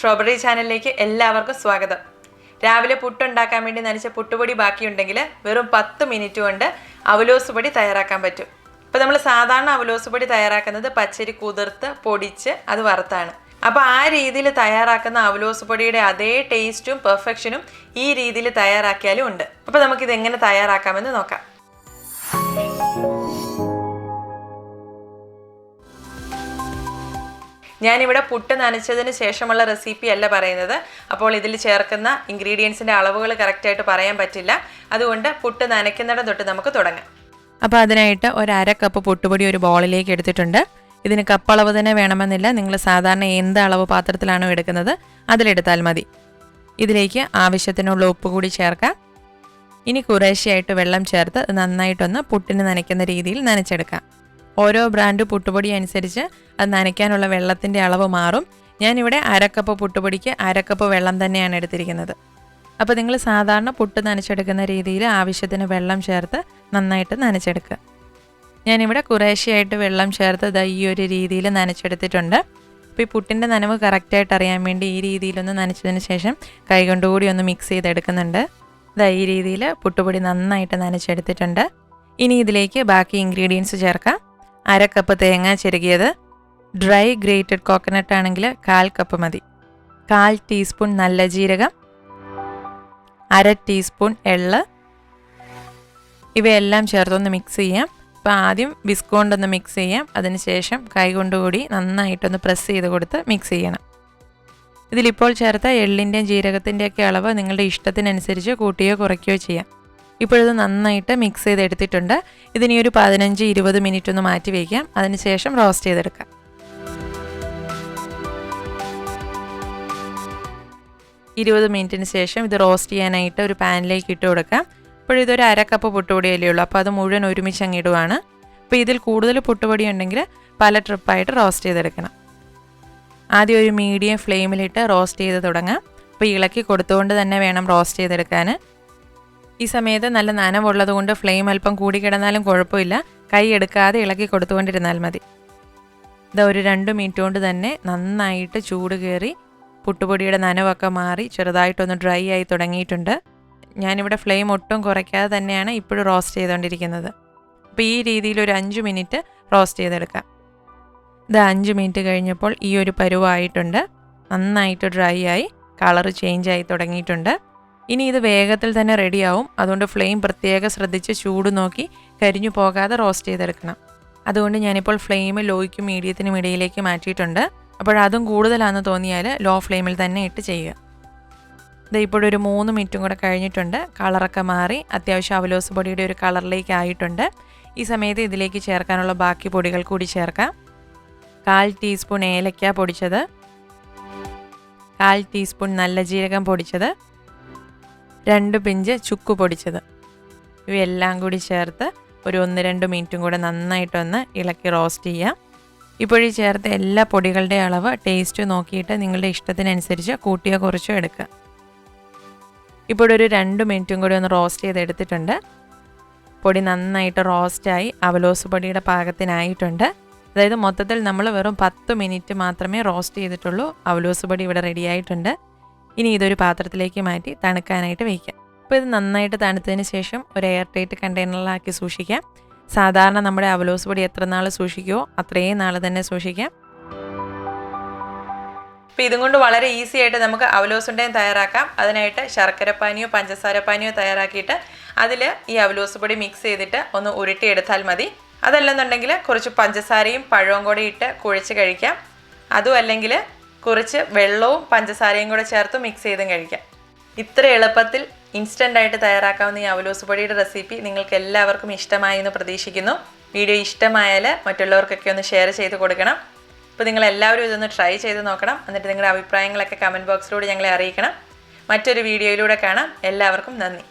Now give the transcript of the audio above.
Strawberry ചാനലിലേക്ക് എല്ലാവർക്കും സ്വാഗതം. രാവിലെ പുട്ടുണ്ടാക്കാൻ വേണ്ടി നനച്ച പുട്ടുപൊടി ബാക്കിയുണ്ടെങ്കിൽ വെറും 10 മിനിറ്റ് കൊണ്ട് അവലോസ് പൊടി തയ്യാറാക്കാൻ പറ്റും. ഇപ്പോൾ നമ്മൾ സാധാരണ അവലോസ് പൊടി തയ്യാറാക്കുന്നത് പച്ചരി കുതിർത്ത് പൊടിച്ച് അത് വറുത്താണ്. അപ്പോൾ ആ രീതിയിൽ തയ്യാറാക്കുന്ന അവലോസ് പൊടിയുടെ അതേ ടേസ്റ്റും പെർഫെക്ഷനും ഈ രീതിയിൽ തയ്യാറാക്കിയാലും ഉണ്ട്. അപ്പോൾ നമുക്കിത് എങ്ങനെ തയ്യാറാക്കാമെന്ന് നോക്കാം. ഞാനിവിടെ പുട്ട് നനച്ചതിന് ശേഷമുള്ള റെസിപ്പി അല്ല പറയുന്നത്. അപ്പോൾ ഇതിൽ ചേർക്കുന്ന ഇൻഗ്രീഡിയൻസിൻ്റെ അളവുകൾ കറക്റ്റായിട്ട് പറയാൻ പറ്റില്ല. അതുകൊണ്ട് പുട്ട് നനയ്ക്കുന്നിടം തൊട്ട് നമുക്ക് തുടങ്ങാം. അപ്പോൾ അതിനായിട്ട് ഒരു 1/2 കപ്പ് പുട്ടുപൊടി ഒരു ബോളിലേക്ക് എടുത്തിട്ടുണ്ട്. ഇതിന് കപ്പളവ് തന്നെ വേണമെന്നില്ല. നിങ്ങൾ സാധാരണ എന്ത് അളവ് പാത്രത്തിലാണോ എടുക്കുന്നത് അതിലെടുത്താൽ മതി. ഇതിലേക്ക് ആവശ്യത്തിനുള്ള ഉപ്പ് കൂടി ചേർക്കാം. ഇനി കുറേശ്ശെയായിട്ട് വെള്ളം ചേർത്ത് നന്നായിട്ടൊന്ന് പുട്ടിന് നനയ്ക്കുന്ന രീതിയിൽ നനച്ചെടുക്കാം. ഓരോ ബ്രാൻഡ് പുട്ടുപൊടി അനുസരിച്ച് അത് നനയ്ക്കാനുള്ള വെള്ളത്തിൻ്റെ അളവ് മാറും. ഞാനിവിടെ 1/2 കപ്പ് പുട്ടുപൊടിക്ക് 1/2 കപ്പ് വെള്ളം തന്നെയാണ് എടുത്തിരിക്കുന്നത്. അപ്പോൾ നിങ്ങൾ സാധാരണ പുട്ട് നനച്ചെടുക്കുന്ന രീതിയിൽ ആവശ്യത്തിന് വെള്ളം ചേർത്ത് നന്നായിട്ട് നനച്ചെടുക്കുക. ഞാനിവിടെ കുറേശ്ശെയായിട്ട് വെള്ളം ചേർത്ത് ഈ ഒരു രീതിയിൽ നനച്ചെടുത്തിട്ടുണ്ട്. അപ്പോൾ ഈ പുട്ടിൻ്റെ നനവ് കറക്റ്റായിട്ട് അറിയാൻ വേണ്ടി ഈ രീതിയിലൊന്ന് നനച്ചതിന് ശേഷം കൈകൊണ്ടുകൂടി ഒന്ന് മിക്സ് ചെയ്തെടുക്കുന്നുണ്ട്. ഈ രീതിയിൽ പുട്ടുപൊടി നന്നായിട്ട് നനച്ചെടുത്തിട്ടുണ്ട്. ഇനി ഇതിലേക്ക് ബാക്കി ഇൻഗ്രീഡിയൻസ് ചേർക്കാം. 1/2 കപ്പ് തേങ്ങ ചിരകിയത്, ഡ്രൈ ഗ്രേറ്റഡ് കോക്കനട്ട് ആണെങ്കിൽ 1/4 കപ്പ് മതി, 1/4 ടീസ്പൂൺ നല്ല ജീരകം, 1/2 ടീസ്പൂൺ എള്ള്, ഇവയെല്ലാം ചേർത്തൊന്ന് മിക്സ് ചെയ്യാം. അപ്പോൾ ആദ്യം വിസ്ക് കൊണ്ടൊന്ന് മിക്സ് ചെയ്യാം. അതിനുശേഷം കൈകൊണ്ടുകൂടി നന്നായിട്ടൊന്ന് പ്രസ് ചെയ്ത് കൊടുത്ത് മിക്സ് ചെയ്യണം. ഇതിലിപ്പോൾ ചേർത്ത എള്ളിൻ്റെയും ജീരകത്തിൻ്റെയൊക്കെ അളവ് നിങ്ങളുടെ ഇഷ്ടത്തിനനുസരിച്ച് കൂട്ടുകയോ കുറയ്ക്കുകയോ ചെയ്യാം. ഇപ്പോഴിത് നന്നായിട്ട് മിക്സ് ചെയ്തെടുത്തിട്ടുണ്ട്. ഇതിനി ഒരു 15-20 മിനിറ്റ് ഒന്ന് മാറ്റി വയ്ക്കാം. അതിനുശേഷം റോസ്റ്റ് ചെയ്തെടുക്കാം. ഇരുപത് മിനിറ്റിന് ശേഷം ഇത് റോസ്റ്റ് ചെയ്യാനായിട്ട് ഒരു പാനിലേക്ക് ഇട്ട് കൊടുക്കാം. ഇപ്പോഴിതൊരു 1/2 കപ്പ് പുട്ടുപൊടിയല്ലേ ഉള്ളൂ. അപ്പോൾ അത് മുഴുവൻ ഒരുമിച്ച് അങ്ങിടുവാണ്. അപ്പോൾ ഇതിൽ കൂടുതൽ പുട്ടുപൊടി ഉണ്ടെങ്കിൽ പല ട്രിപ്പായിട്ട് റോസ്റ്റ് ചെയ്തെടുക്കണം. ആദ്യം ഒരു മീഡിയം ഫ്ലെയിമിലിട്ട് റോസ്റ്റ് ചെയ്ത് തുടങ്ങാം. അപ്പോൾ ഇളക്കി കൊടുത്തുകൊണ്ട് തന്നെ വേണം റോസ്റ്റ് ചെയ്തെടുക്കാൻ. ഈ സമയത്ത് നല്ല നനവുള്ളത് കൊണ്ട് ഫ്ലെയിം അല്പം കൂടി കിടന്നാലും കുഴപ്പമില്ല. കൈ എടുക്കാതെ ഇളക്കി കൊടുത്തുകൊണ്ടിരുന്നാൽ മതി. ഒരു 2 മിനിറ്റ് കൊണ്ട് തന്നെ നന്നായിട്ട് ചൂട് കയറി പുട്ടുപൊടിയുടെ നനവൊക്കെ മാറി ചെറുതായിട്ടൊന്ന് ഡ്രൈ ആയി തുടങ്ങിയിട്ടുണ്ട്. ഞാനിവിടെ ഫ്ലെയിം ഒട്ടും കുറയ്ക്കാതെ തന്നെയാണ് ഇപ്പോഴും റോസ്റ്റ് ചെയ്തുകൊണ്ടിരിക്കുന്നത്. അപ്പോൾ ഈ രീതിയിൽ ഒരു 5 മിനിറ്റ് റോസ്റ്റ് ചെയ്തെടുക്കാം. 5 മിനിറ്റ് കഴിഞ്ഞപ്പോൾ ഈ ഒരു പരുവായിട്ടുണ്ട്. നന്നായിട്ട് ഡ്രൈ ആയി കളറ് ചേഞ്ച് ആയി തുടങ്ങിയിട്ടുണ്ട്. ഇനി ഇത് വേഗത്തിൽ തന്നെ റെഡിയാവും. അതുകൊണ്ട് ഫ്ലെയിം പ്രത്യേകം ശ്രദ്ധിച്ച് ചൂട് നോക്കി കരിഞ്ഞു പോകാതെ റോസ്റ്റ് ചെയ്തെടുക്കണം. അതുകൊണ്ട് ഞാനിപ്പോൾ ഫ്ലെയിം ലോയ്ക്കും മീഡിയത്തിനും ഇടയിലേക്ക് മാറ്റിയിട്ടുണ്ട്. അപ്പോഴതും കൂടുതലാണെന്ന് തോന്നിയാൽ ലോ ഫ്ലെയിമിൽ തന്നെ ഇട്ട് ചെയ്യുക. ഇപ്പോഴൊരു 3 മിനിറ്റും കൂടെ കഴിഞ്ഞിട്ടുണ്ട്. കളറൊക്കെ മാറി അത്യാവശ്യം അവലോസ് പൊടിയുടെ ഒരു കളറിലേക്ക് ആയിട്ടുണ്ട്. ഈ സമയത്ത് ഇതിലേക്ക് ചേർക്കാനുള്ള ബാക്കി പൊടികൾ കൂടി ചേർക്കാം. 1/4 ടീസ്പൂൺ ഏലക്ക പൊടിച്ചത്, 1/4 ടീസ്പൂൺ നല്ല ജീരകം പൊടിച്ചത്, 2 പിഞ്ച് ചുക്ക് പൊടിച്ചത്. ഇവയെല്ലാം കൂടി ചേർത്ത് ഒരു 1-2 മിനിറ്റും കൂടെ നന്നായിട്ടൊന്ന് ഇളക്കി റോസ്റ്റ് ചെയ്യാം. ഇപ്പോഴീ ചേർത്ത് എല്ലാ പൊടികളുടെ അളവ് ടേസ്റ്റ് നോക്കിയിട്ട് നിങ്ങളുടെ ഇഷ്ടത്തിനനുസരിച്ച് കൂട്ടിയോ കുറച്ചോ എടുക്കുക. ഇപ്പോഴൊരു 2 മിനിറ്റും കൂടി ഒന്ന് റോസ്റ്റ് ചെയ്തെടുത്തിട്ടുണ്ട്. പൊടി നന്നായിട്ട് റോസ്റ്റായി അവലോസ് പൊടിയുടെ പാകത്തിനായിട്ടുണ്ട്. അതായത് മൊത്തത്തിൽ നമ്മൾ വെറും 10 മിനിറ്റ് മാത്രമേ റോസ്റ്റ് ചെയ്തിട്ടുള്ളൂ. അവലോസ് പൊടി ഇവിടെ റെഡി ആയിട്ടുണ്ട്. ഇനി ഇതൊരു പാത്രത്തിലേക്ക് മാറ്റി തണുക്കാനായിട്ട് വയ്ക്കാം. അപ്പോൾ ഇത് നന്നായിട്ട് തണുത്തതിന് ശേഷം ഒരു എയർ ടൈറ്റ് കണ്ടെയ്നറിലാക്കി സൂക്ഷിക്കാം. സാധാരണ നമ്മുടെ അവലോസ് പൊടി എത്ര നാൾ സൂക്ഷിക്കുമോ അത്രയും നാൾ തന്നെ സൂക്ഷിക്കാം. അപ്പോൾ ഇതും കൊണ്ട് വളരെ ഈസി ആയിട്ട് നമുക്ക് അവലോസുണ്ടയും തയ്യാറാക്കാം. അതിനായിട്ട് ശർക്കരപ്പാനിയോ പഞ്ചസാരപ്പാനിയോ തയ്യാറാക്കിയിട്ട് അതിൽ ഈ അവലോസ് പൊടി മിക്സ് ചെയ്തിട്ട് ഒന്ന് ഉരുട്ടിയെടുത്താൽ മതി. അതല്ലെന്നുണ്ടെങ്കിൽ കുറച്ച് പഞ്ചസാരയും പഴവും കൂടി ഇട്ട് കുഴച്ച് കഴിക്കാം. അതും അല്ലെങ്കിൽ കുറച്ച് വെള്ളവും പഞ്ചസാരയും കൂടെ ചേർത്ത് മിക്സ് ചെയ്തും കഴിക്കാം. ഇത്ര എളുപ്പത്തിൽ ഇൻസ്റ്റൻ്റായിട്ട് തയ്യാറാക്കാവുന്ന ഈ അവലോസ് പൊടിയുടെ റെസിപ്പി നിങ്ങൾക്ക് എല്ലാവർക്കും ഇഷ്ടമായി എന്ന് പ്രതീക്ഷിക്കുന്നു. വീഡിയോ ഇഷ്ടമായാൽ മറ്റുള്ളവർക്കൊക്കെ ഒന്ന് ഷെയർ ചെയ്ത് കൊടുക്കണം. അപ്പോൾ നിങ്ങളെല്ലാവരും ഇതൊന്ന് ട്രൈ ചെയ്ത് നോക്കണം. എന്നിട്ട് നിങ്ങളുടെ അഭിപ്രായങ്ങളൊക്കെ കമൻറ്റ് ബോക്സിലൂടെ ഞങ്ങളെ അറിയിക്കണം. മറ്റൊരു വീഡിയോയിലൂടെ കാണാം. എല്ലാവർക്കും നന്ദി.